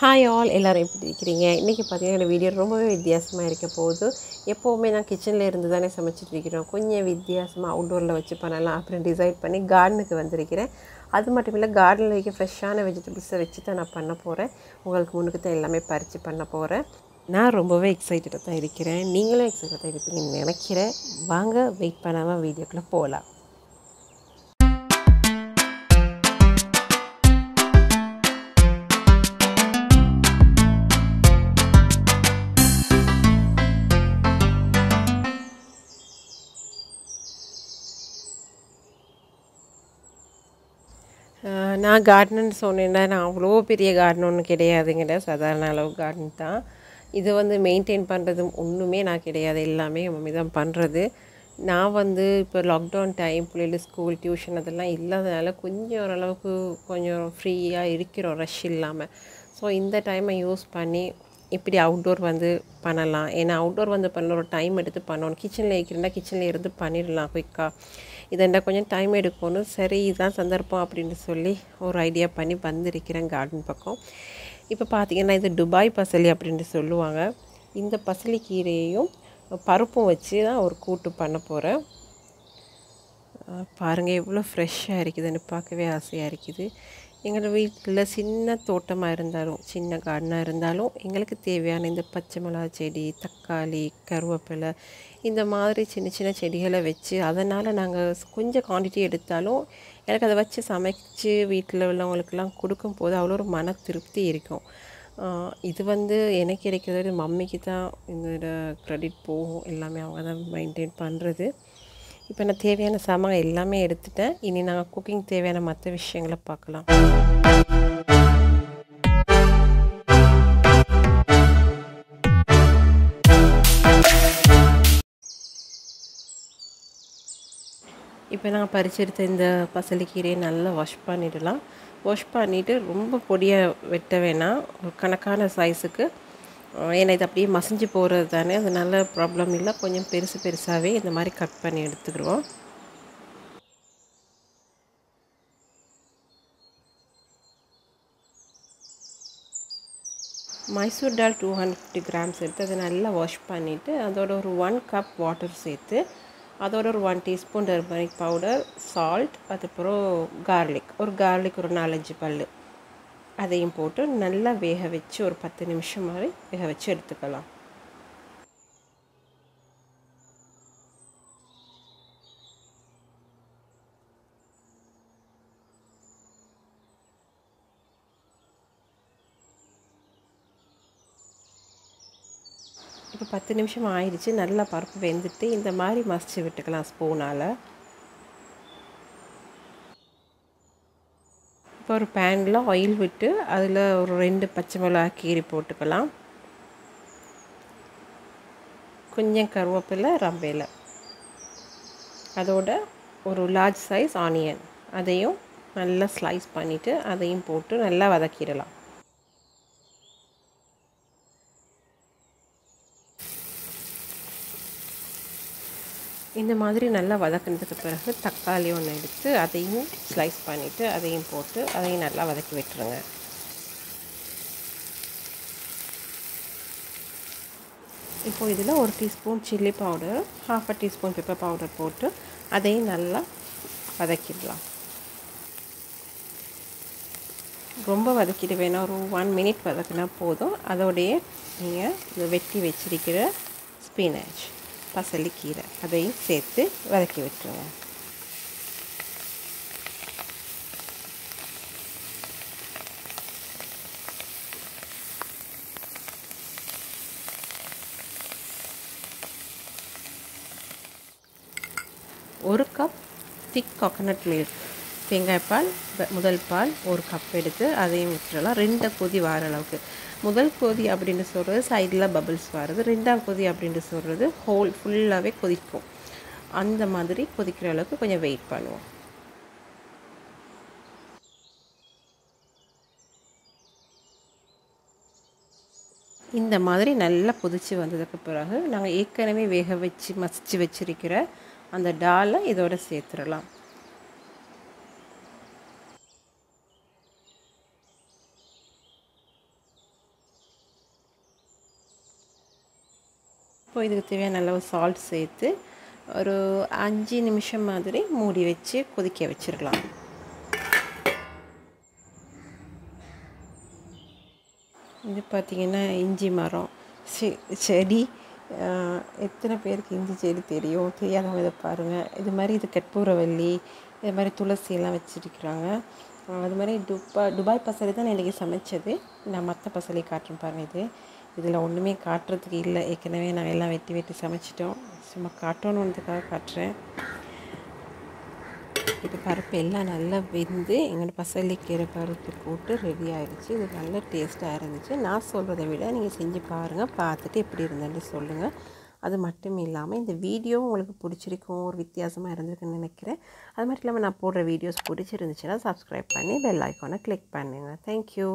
Hi all எல்லோரும் எப்படி இருக்கிறீங்க? இன்றைக்கி பார்த்தீங்கன்னா இந்த வீடியோ ரொம்பவே வித்தியாசமாக இருக்க போகுது. எப்போவுமே நான் கிச்சனில் இருந்து தானே சமைச்சிட்டு இருக்கிறோம். கொஞ்சம் வித்தியாசமாக அவுட்டோரில் வச்சு பண்ணலாம் அப்படின்னு டிசைட் பண்ணி கார்டனுக்கு வந்திருக்கிறேன். அது மட்டும் இல்லை, கார்டனில் வைக்க ஃப்ரெஷ்ஷான வெஜிடபிள்ஸை வச்சு தான் நான் பண்ண போகிறேன். உங்களுக்கு முன்னுக்கு தான் எல்லாமே பறித்து பண்ண போகிறேன். நான் ரொம்பவே எக்ஸைட்டடாக தான் இருக்கிறேன். நீங்களும் எக்ஸைட்டடாக தான் இருப்பீங்கன்னு நினைக்கிறேன். வாங்க வெயிட் பண்ணாமல் வீடியோக்குள்ளே போகலாம். நான் கார்டனுன்னு சொன்னேன்னா, நான் அவ்வளோ பெரிய கார்டன் ஒன்றும் கிடையாதுங்கிற சாதாரண அளவு கார்டன் தான். இது வந்து மெயின்டைன் பண்ணுறது ஒன்றுமே நான் கிடையாது. எல்லாமே என் மம்மி தான் பண்ணுறது. நான் வந்து இப்போ லாக்டவுன் டைம் பிள்ளைகள் ஸ்கூல் டியூஷன் அதெல்லாம் இல்லாதனால கொஞ்சம் ஓரளவுக்கு கொஞ்சம் ஃப்ரீயாக இருக்கிறோம், ரஷ் இல்லாமல். ஸோ இந்த டைமை யூஸ் பண்ணி இப்படி அவுட்டோர் வந்து பண்ணலாம். ஏன்னா அவுட்டோர் வந்து பண்ண ஒரு டைம் எடுத்து பண்ணணும். கிச்சனில் இருக்கிறனா கிச்சனில் இருந்து பண்ணிடலாம் குயிக்காக. இதெண்டா கொஞ்சம் டைம் எடுக்கணும். சரி, இதுதான் சந்தர்ப்பம் அப்படின்னு சொல்லி ஒரு ஐடியா பண்ணி வந்திருக்கிறேன் கார்டன் பக்கம். இப்போ பார்த்திங்கன்னா இது துபாய் பசலி அப்படின்ட்டு சொல்லுவாங்க. இந்த பசலி கீரையையும் பருப்பும் வச்சு தான் ஒரு கூட்டு பண்ண போகிறேன். பாருங்கள் எவ்வளோ ஃப்ரெஷ்ஷாக இருக்குதுன்னு பார்க்கவே ஆசையாக இருக்குது. எங்களோட வீட்டில் சின்ன தோட்டமாக இருந்தாலும், சின்ன கார்டனாக இருந்தாலும், எங்களுக்கு தேவையான இந்த பச்சை மிளகா செடி, தக்காளி, கருவேப்பிலை இந்த மாதிரி சின்ன சின்ன செடிகளை வச்சு, அதனால் நாங்கள் கொஞ்சம் குவான்டிட்டி எடுத்தாலும் எனக்கு அதை வச்சு சமைச்சு வீட்டில் உள்ளவங்களுக்கெல்லாம் கொடுக்கும்போது அவ்வளோ ஒரு மன திருப்தி இருக்கும். இது வந்து எனக்கு கிடைக்கிறது மம்மிக்கு தான் இதோட க்ரெடிட் போகும். எல்லாமே அவங்க தான் மெயின்டைன் பண்ணுறது. இப்போ நான் தேவையான சாமான் எல்லாமே எடுத்துட்டேன். இனி நாங்கள் குக்கிங் தேவையான மற்ற விஷயங்களை பார்க்கலாம். இப்போ நான் பறிச்செடுத்த இந்த பசலிக்கீரையை நல்லா வாஷ் பண்ணிடலாம். வாஷ் பண்ணிவிட்டு ரொம்ப பொடியாக வெட்ட வேணாம், ஒரு கணக்கான சைஸுக்கு. ஏன்னா இது அப்படியே மசிஞ்சு போகிறது தானே, அதனால ப்ராப்ளம் இல்லை. கொஞ்சம் பெருசு பெருசாகவே இந்த மாதிரி கட் பண்ணி எடுத்துக்கிடுவோம். மைசூர் டால் 250 கிராம்ஸ் எடுத்து அதை நல்லா வாஷ் பண்ணிவிட்டு அதோட ஒரு 1 கப் வாட்டர் சேர்த்து அதோட ஒரு 1 டீஸ்பூன் டர்மரிக் பவுடர், சால்ட், அதுக்கப்புறம் கார்லிக் ஒரு 4-5 பல் அதையும் போட்டு நல்லா வேக வச்சு ஒரு 10 நிமிஷம் மாதிரி வேக வச்சு எடுத்துக்கலாம். இப்போ 10 நிமிஷம் ஆயிடுச்சு. நல்லா பருப்பு வெந்துட்டு இந்த மாதிரி மசிச்சு விட்டுக்கலாம் ஸ்பூனால். இப்போ ஒரு பேனில் ஆயில் விட்டு அதில் ஒரு 2 பச்சை மிளகா கீரி போட்டுக்கலாம். கொஞ்சம் கருவேப்பிலை, ரம்பையில், அதோட ஒரு லார்ஜ் சைஸ் ஆனியன் அதையும் நல்லா ஸ்லைஸ் பண்ணிவிட்டு அதையும் போட்டு நல்லா வதக்கிடலாம். இந்த மாதிரி நல்லா வதக்கினதுக்கு பிறகு தக்காளி ஒன்று எடுத்து அதையும் ஸ்லைஸ் பண்ணிவிட்டு அதையும் போட்டு அதையும் நல்லா வதக்கி விட்டுருங்க. இப்போது இதில் 1 teaspoon chilli powder, 1/2 teaspoon pepper powder போட்டு அதையும் நல்லா வதக்கிடலாம். ரொம்ப வதக்கிட வேணாம், ஒரு 1 மினிட் வதக்கினா போதும். அதோடைய நீங்கள் இந்த வெட்டி வச்சிருக்கிற ஸ்பினாச், பசலிக்கீரை அதையும் சேர்த்து வதக்கி விட்டுருங்க. ஒரு கப் திக் கோகனட் மில்க், தேங்காய்ப்பால், முதல் பால் 1 கப் எடுத்து அதையும் விட்டுறலாம். 2 கொதி வர அளவுக்கு. முதல் கொதி அப்படின்னு சொல்கிறது சைடில் பபிள்ஸ் வர்றது, 2ஆம் கொதி அப்படின்னு சொல்கிறது ஹோல் ஃபுல்லாகவே கொதிக்கும். அந்த மாதிரி கொதிக்கிற அளவுக்கு கொஞ்சம் வெயிட் பண்ணுவோம். இந்த மாதிரி நல்லா கொதித்து வந்ததுக்கு பிறகு நாங்கள் ஏற்கனவே வேக வச்சு மசிச்சு வச்சிருக்கிற அந்த டாலை இதோட சேர்த்துடலாம். இப்போ இதுக்கு தேவையான அளவு சால்ட் சேர்த்து ஒரு 5 நிமிஷம் மாதிரி மூடி வச்சு கொதிக்க வச்சிடலாம். இது பார்த்திங்கன்னா இஞ்சி மரம் செடி. எத்தனை பேருக்கு இஞ்சி செடி தெரியும்? தெரியாதவங்க இதை பாருங்கள். இது மாதிரி இது கற்பூரவல்லி, இது மாதிரி துளசியெல்லாம் வச்சுருக்கிறாங்க. அது மாதிரி துபாய் பசலி தான் நான் இன்றைக்கி சமைச்சது. நான் மற்ற பசலி காட்டுறேன் பாருங்கள். இதில் ஒன்றுமே காட்டுறதுக்கு இல்லை, ஏற்கனவே நாங்கள் எல்லாம் வெட்டி சமைச்சிட்டோம். சும்மா காட்டணுன்றதுக்காக காட்டுறேன். இப்போ பருப்பு எல்லாம் நல்லா வெந்து எங்களோட பசலிக்கீரை பருப்பு போட்டு ரெடி ஆகிடுச்சு. இது நல்ல டேஸ்ட்டாக இருந்துச்சு. நான் சொல்கிறத விட நீங்கள் செஞ்சு பாருங்கள், பார்த்துட்டு எப்படி இருந்ததுன்னு சொல்லுங்கள். அது மட்டும் இல்லாமல் இந்த வீடியோ உங்களுக்கு பிடிச்சிருக்கும், ஒரு வித்தியாசமாக இருந்திருக்குன்னு நினைக்கிறேன். அது மட்டும் இல்லாமல் நான் போடுற வீடியோஸ் பிடிச்சிருந்துச்சுன்னா சப்ஸ்கிரைப் பண்ணி பெல் ஐக்கானை கிளிக் பண்ணுங்கள். தேங்க்யூ.